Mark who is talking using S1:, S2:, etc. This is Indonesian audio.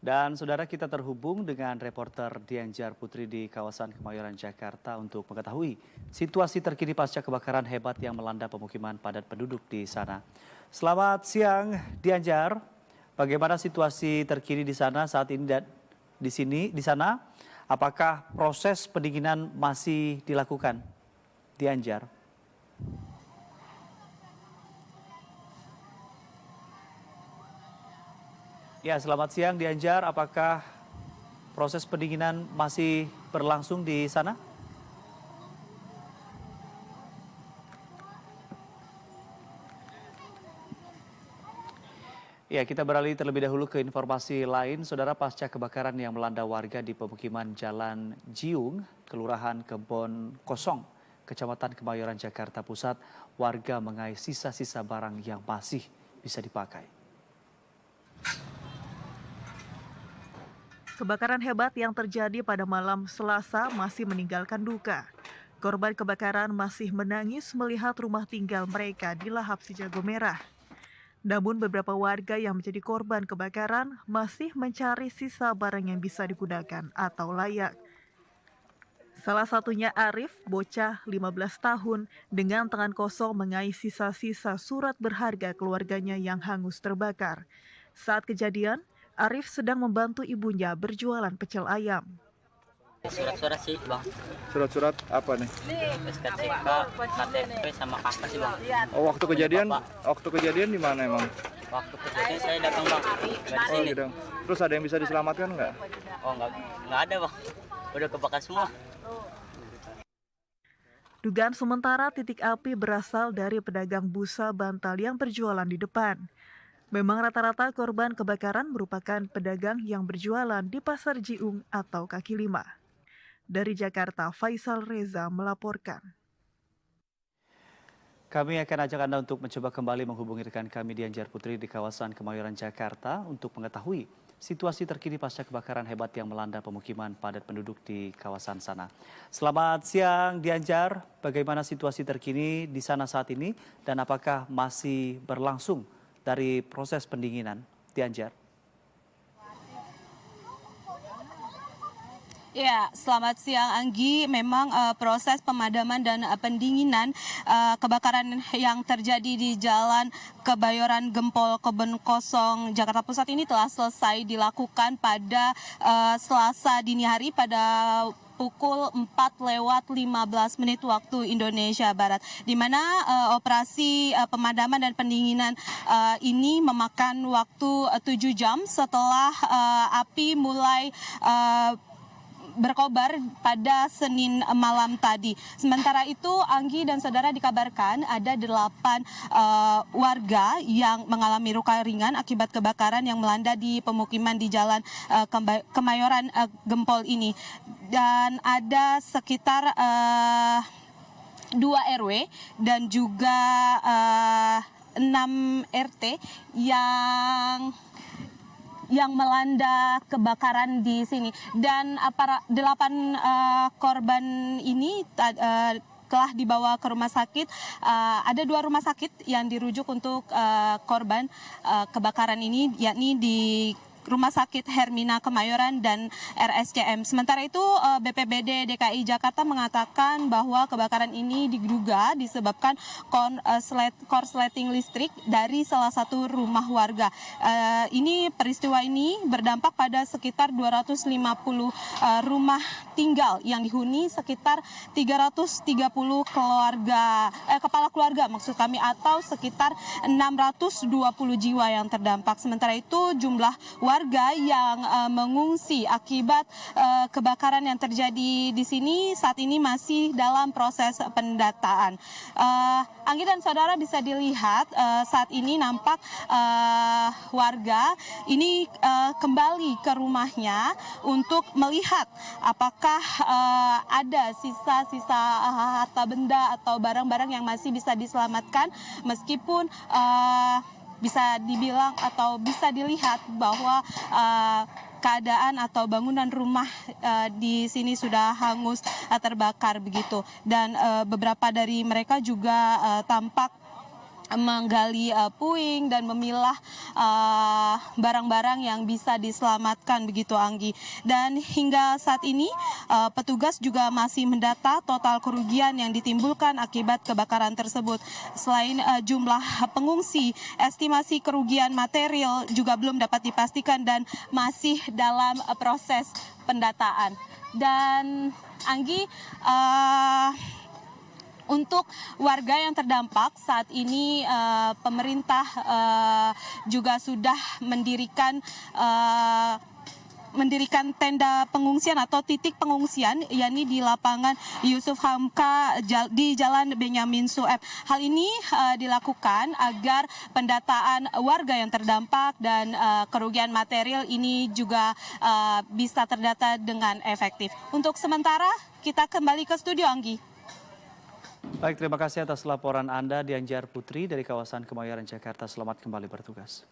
S1: Dan saudara, kita terhubung dengan reporter Dianjar Putri di kawasan Kemayoran, Jakarta untuk mengetahui situasi terkini pasca kebakaran hebat yang melanda pemukiman padat penduduk di sana. Selamat siang Dianjar, bagaimana situasi terkini di sana saat ini dan di sana? Apakah proses pendinginan masih dilakukan? Dianjar. Ya, selamat siang Dianjar. Apakah proses pendinginan masih berlangsung di sana? Ya, kita beralih terlebih dahulu ke informasi lain. Saudara, pasca kebakaran yang melanda warga di pemukiman Jalan Jiung, Kelurahan Kebon Kosong, Kecamatan Kemayoran, Jakarta Pusat, warga mengais sisa-sisa barang yang masih bisa dipakai.
S2: Kebakaran hebat yang terjadi pada malam Selasa masih meninggalkan duka. Korban kebakaran masih menangis melihat rumah tinggal mereka dilahap si jago merah. Namun beberapa warga yang menjadi korban kebakaran masih mencari sisa barang yang bisa digunakan atau layak. Salah satunya Arif, bocah 15 tahun, dengan tangan kosong mengais sisa-sisa surat berharga keluarganya yang hangus terbakar. Saat kejadian, Arif sedang membantu ibunya berjualan pecel ayam.
S3: Surat-surat sih bang.
S4: Surat-surat apa nih?
S3: SKCK, KTP sama kakak sih bang.
S4: Oh, waktu kejadian di mana emang?
S3: Waktu kejadian saya datang bang dari
S4: Oh,
S3: sini.
S4: gitu. Terus ada yang bisa diselamatkan nggak?
S3: Oh nggak ada bang. Udah kebakar semua.
S2: Dugaan sementara titik api berasal dari pedagang busa bantal yang berjualan di depan. Memang rata-rata korban kebakaran merupakan pedagang yang berjualan di Pasar Jiung atau Kaki Lima. Dari Jakarta, Faisal Reza melaporkan.
S1: Kami akan ajak Anda untuk mencoba kembali menghubungi rekan kami Dianjar Putri di kawasan Kemayoran, Jakarta untuk mengetahui situasi terkini pasca kebakaran hebat yang melanda pemukiman padat penduduk di kawasan sana. Selamat siang Dianjar, bagaimana situasi terkini di sana saat ini dan apakah masih berlangsung dari proses pendinginan? Dianjar.
S5: Ya, selamat siang Anggi. Memang proses pemadaman dan pendinginan kebakaran yang terjadi di Jalan Kebayoran Gempol Kebon Kosong Jakarta Pusat ini telah selesai dilakukan pada Selasa dini hari pada pukul 4:15 waktu Indonesia Barat, di mana operasi pemadaman dan pendinginan ini memakan waktu 7 jam setelah api mulai berkobar pada Senin malam tadi. Sementara itu, Anggi dan saudara, dikabarkan ada 8 warga yang mengalami luka ringan akibat kebakaran yang melanda di pemukiman di Jalan Kemayoran Gempol ini. Dan ada sekitar 2 RW dan juga 6 RT yang melanda kebakaran di sini, dan 8 korban ini telah dibawa ke rumah sakit. Ada 2 rumah sakit yang dirujuk untuk korban kebakaran ini, yakni di Rumah Sakit Hermina Kemayoran dan RSCM. Sementara itu BPBD DKI Jakarta mengatakan bahwa kebakaran ini diduga disebabkan korsleting listrik dari salah satu rumah warga. Peristiwa ini berdampak pada sekitar 250 rumah tinggal yang dihuni sekitar 330 kepala keluarga maksud kami, atau sekitar 620 jiwa yang terdampak. Sementara itu jumlah warga yang mengungsi akibat kebakaran yang terjadi di sini saat ini masih dalam proses pendataan. Anggi dan saudara, bisa dilihat saat ini nampak warga ini kembali ke rumahnya untuk melihat apakah ada sisa-sisa harta benda atau barang-barang yang masih bisa diselamatkan, meskipun bisa dibilang atau bisa dilihat bahwa keadaan atau bangunan rumah di sini sudah hangus terbakar begitu. Dan beberapa dari mereka juga tampak menggali puing dan memilah barang-barang yang bisa diselamatkan begitu, Anggi. Dan hingga saat ini petugas juga masih mendata total kerugian yang ditimbulkan akibat kebakaran tersebut. Selain jumlah pengungsi, estimasi kerugian material juga belum dapat dipastikan dan masih dalam proses pendataan. Dan Anggi, untuk warga yang terdampak saat ini pemerintah juga sudah mendirikan tenda pengungsian atau titik pengungsian, yakni di lapangan Yusuf Hamka di Jalan Benyamin Sueb. Hal ini dilakukan agar pendataan warga yang terdampak dan kerugian material ini juga bisa terdata dengan efektif. Untuk sementara kita kembali ke studio, Anggi.
S1: Baik, terima kasih atas laporan Anda, Dianjar Putri dari kawasan Kemayoran, Jakarta. Selamat kembali bertugas.